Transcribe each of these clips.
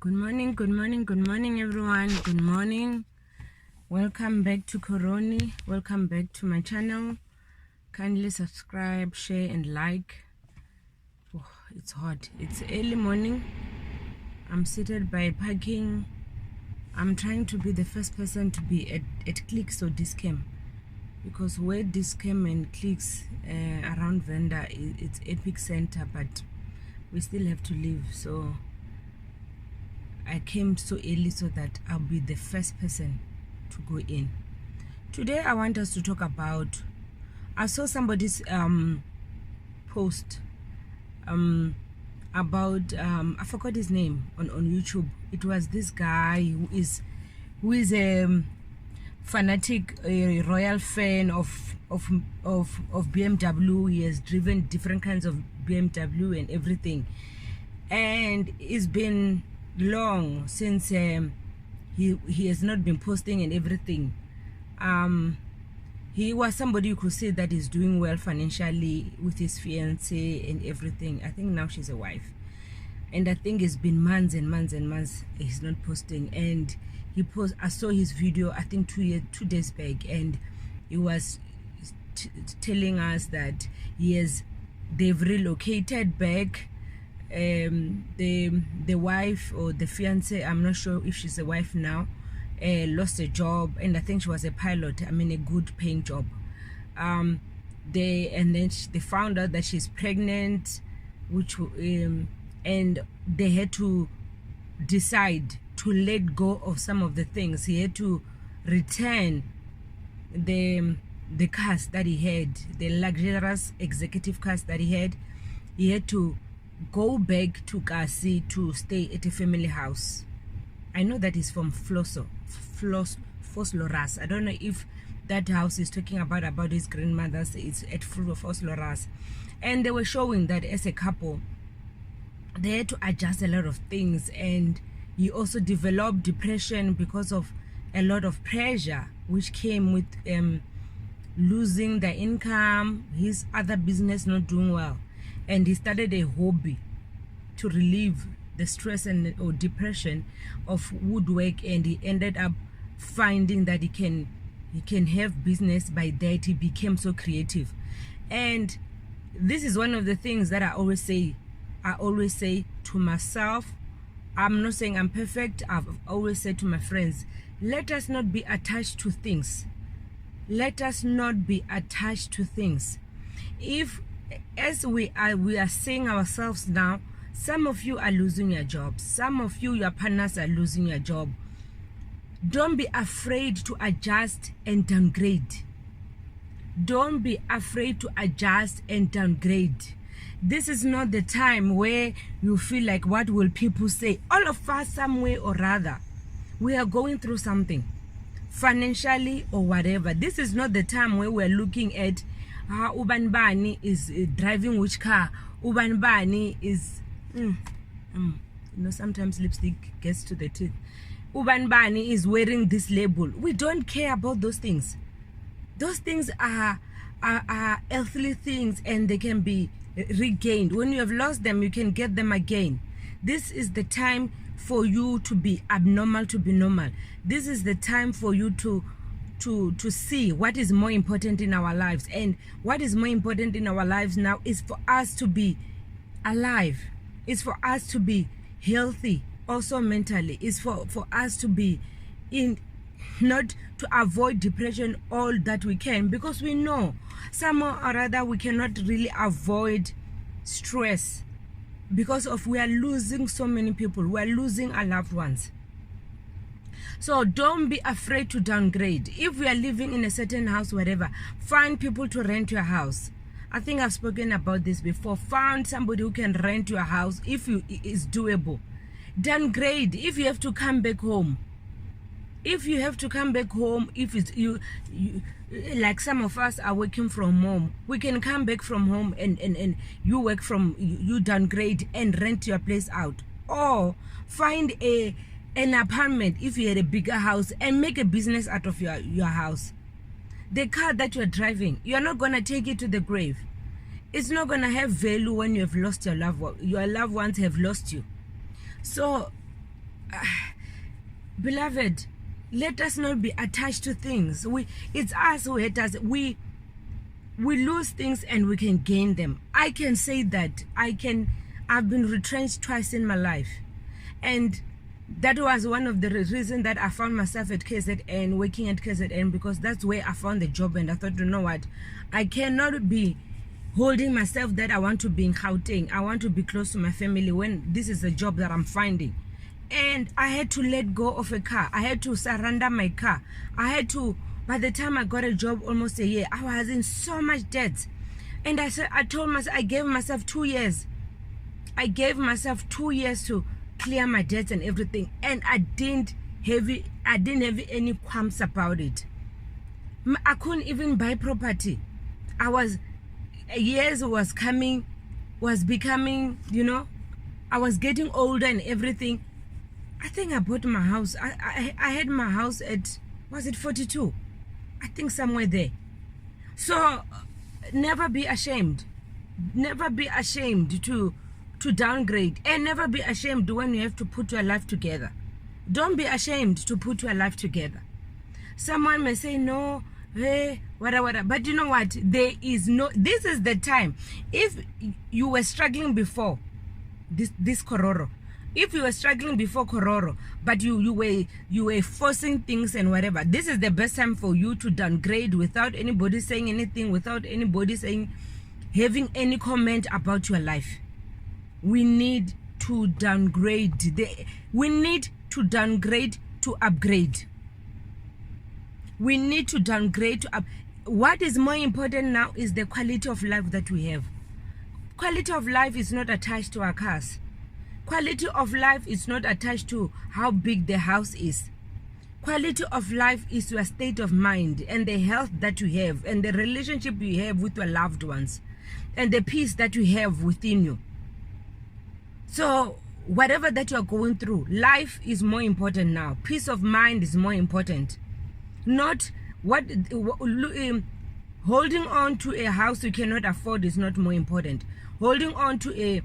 Good morning, good morning, good morning, everyone. Good morning. Welcome back to Coroni. Welcome back to my channel. Kindly subscribe, share, and like. Oh, it's hot. It's early morning. I'm seated by parking. I'm trying to be the first person to be at Clicks or Discam, because where Discam and Clicks around Venda, it's epic center, but we still have to leave. So I came so early so that I'll be the first person to go in. Today I want us to talk about, I saw somebody's post about I forgot his name on YouTube. It was this guy who is a fanatic, a royal fan of BMW. He has driven different kinds of BMW and everything, and it's been long since he has not been posting and everything. He was somebody who could say that he's doing well financially with his fiancée and everything. I think now she's a wife, and I think it's been months and months and months he's not posting. And I saw his video, I think 2 days back, and he was telling us that they've relocated back. The wife or the fiance, I'm not sure if she's a wife now, lost a job, and I think she was a pilot. I mean, a good paying job. Then they found out that she's pregnant, and they had to decide to let go of some of the things. He had to return the cars that he had, the luxurious executive cars that he had. He had to go back to Kasi to stay at a family house. I know that is from Fosloras. I don't know if that house is talking about his grandmother's. It's at Fosloras. And they were showing that as a couple, they had to adjust a lot of things, and he also developed depression because of a lot of pressure which came with losing the income, his other business not doing well. And he started a hobby to relieve the stress or depression of woodwork, and he ended up finding that he can have business. By that, he became so creative. And this is one of the things that I always say to myself. I'm not saying I'm perfect. I've always said to my friends, let us not be attached to things. Let us not be attached to things. If, as we are seeing ourselves now, some of you are losing your jobs. Some of you, your partners, are losing your job. Don't be afraid to adjust and downgrade. Don't be afraid to adjust and downgrade. This is not the time where you feel like, what will people say? All of us, some way or other, we are going through something, financially or whatever. This is not the time where we're looking at Uban Bani is driving which car. Uban Bani is sometimes lipstick gets to the teeth. Uban Bani is wearing this label. We don't care about those things. Those things are earthly things, and they can be regained. When you have lost them, you can get them again. This is the time for you to be abnormal to be normal. This is the time for you to see what is more important in our lives. And what is more important in our lives now is for us to be alive. It's for us to be healthy, also mentally. It's for us to be not to avoid depression all that we can, because we know somehow or other we cannot really avoid stress, because we are losing so many people. We are losing our loved ones. So don't be afraid to downgrade. If we are living in a certain house, whatever, find people to rent your house. I think I've spoken about this before. Find somebody who can rent your house if it's doable. Downgrade if you have to come back home. If you have to come back home, if it's you like some of us are working from home, we can come back from home and you work from, you downgrade and rent your place out. Or find an apartment if you had a bigger house and make a business out of your house. The car that you're driving, you're not going to take it to the grave. It's not going to have value when you have lost your loved one. Your loved ones have lost you. So beloved, let us not be attached to things. It's us who hate us. We lose things and we can gain them. I can say that I've been retrenched twice in my life, and that was one of the reasons that I found myself at KZN, working at KZN, because that's where I found the job. And I thought, you know what, I cannot be holding myself that I want to be in Gauteng. I want to be close to my family when this is a job that I'm finding. And I had to let go of a car. I had to surrender my car. I had to, by the time I got a job, almost a year, I was in so much debt. And I told myself, I gave myself 2 years. I gave myself 2 years to clear my debts and everything, and I didn't have any qualms about it. I couldn't even buy property. Years was becoming, I was getting older and everything. I think I bought my house. I had my house at, was it 42? I think somewhere there. So never be ashamed. Never be ashamed to downgrade, and never be ashamed when you have to put your life together. Don't be ashamed to put your life together. Someone may say, no, hey, whatever, but you know what, this is the time. If you were struggling before this Kororo, if you were struggling before Kororo, but you were forcing things and whatever, this is the best time for you to downgrade without anybody saying anything, without anybody having any comment about your life. We need to downgrade. We need to downgrade to upgrade. We need to downgrade to up. What is more important now is the quality of life that we have. Quality of life is not attached to our cars. Quality of life is not attached to how big the house is. Quality of life is your state of mind and the health that you have and the relationship you have with your loved ones and the peace that you have within you. So whatever that you're going through, life is more important now. Peace of mind is more important. Not holding on to a house you cannot afford is not more important. Holding on to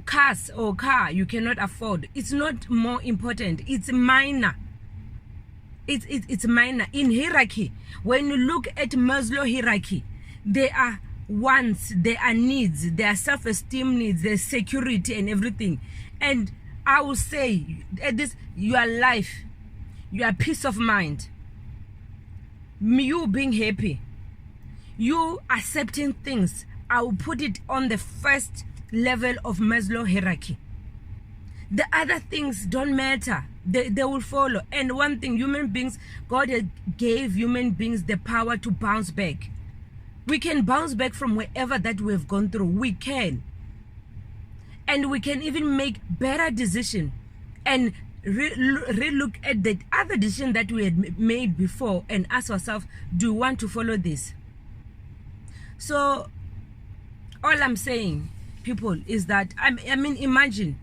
cars or car you cannot afford, it's not more important. It's minor. It's minor. In hierarchy, when you look at Maslow hierarchy, there are wants, there are needs, there are self-esteem needs, there's security and everything. And I will say, at this, your life, your peace of mind, you being happy, you accepting things, I will put it on the first level of Maslow hierarchy. The other things don't matter. They will follow. And one thing, human beings, God gave human beings the power to bounce back. We can bounce back from wherever that we have gone through. We can. And we can even make better decisions and re-look at the other decision that we had made before and ask ourselves, do we want to follow this? So all I'm saying, people, is that, I mean, imagine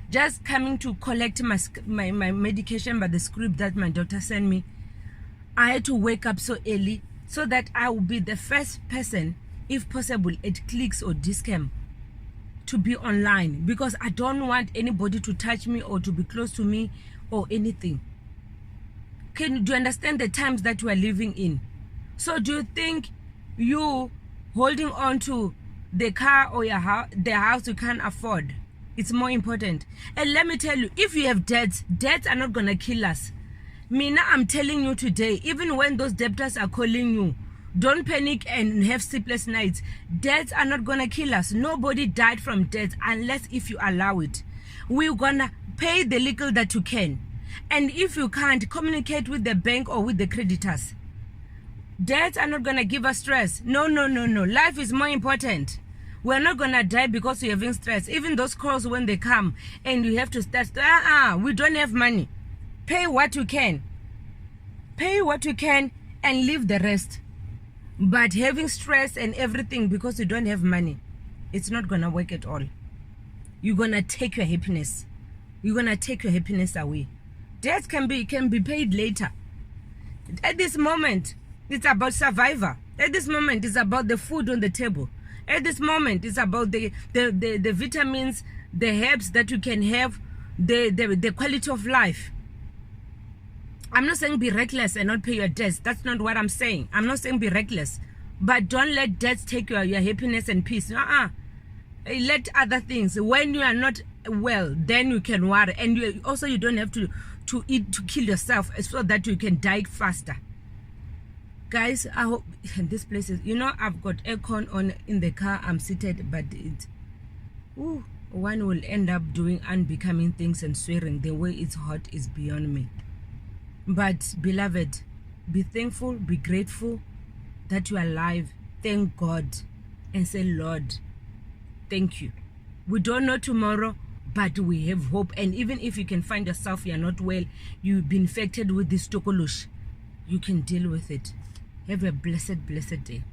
just coming to collect my medication by the script that my doctor sent me. I had to wake up so early so that I will be the first person, if possible, at Clicks or Discam to be online, because I don't want anybody to touch me or to be close to me or anything. Do you understand the times that we are living in? So do you think you holding on to the car or the house you can't afford, it's more important? And let me tell you, if you have debts are not gonna kill us. Mina, I'm telling you today, even when those debtors are calling you, don't panic and have sleepless nights. Debts are not gonna kill us. Nobody died from debts unless if you allow it. We're gonna pay the little that you can. And if you can't, communicate with the bank or with the creditors. Debts are not gonna give us stress. No. Life is more important. We're not gonna die because we're having stress. Even those calls when they come and you have to start, we don't have money. Pay what you can. Pay what you can and leave the rest. But having stress and everything because you don't have money, it's not gonna work at all. You're gonna take your happiness. You're gonna take your happiness away. Debts can be paid later. At this moment, it's about survivor. At this moment, it's about the food on the table. At this moment, it's about the vitamins, the herbs that you can have the quality of life. I'm not saying be reckless and not pay your debts. That's not what I'm saying. I'm not saying be reckless. But don't let debts take your happiness and peace. Let other things. When you are not well, then you can worry. And you don't have to eat to kill yourself so that you can die faster. Guys, I hope this place is, I've got aircon on in the car. I'm seated, but one will end up doing unbecoming things and swearing. The way it's hot is beyond me. But beloved, be thankful, be grateful that you are alive. Thank God and say, Lord, thank you. We don't know tomorrow, but we have hope. And even if you can find yourself, you're not well, you've been infected with this tokolosh, you can deal with it. Have a blessed day.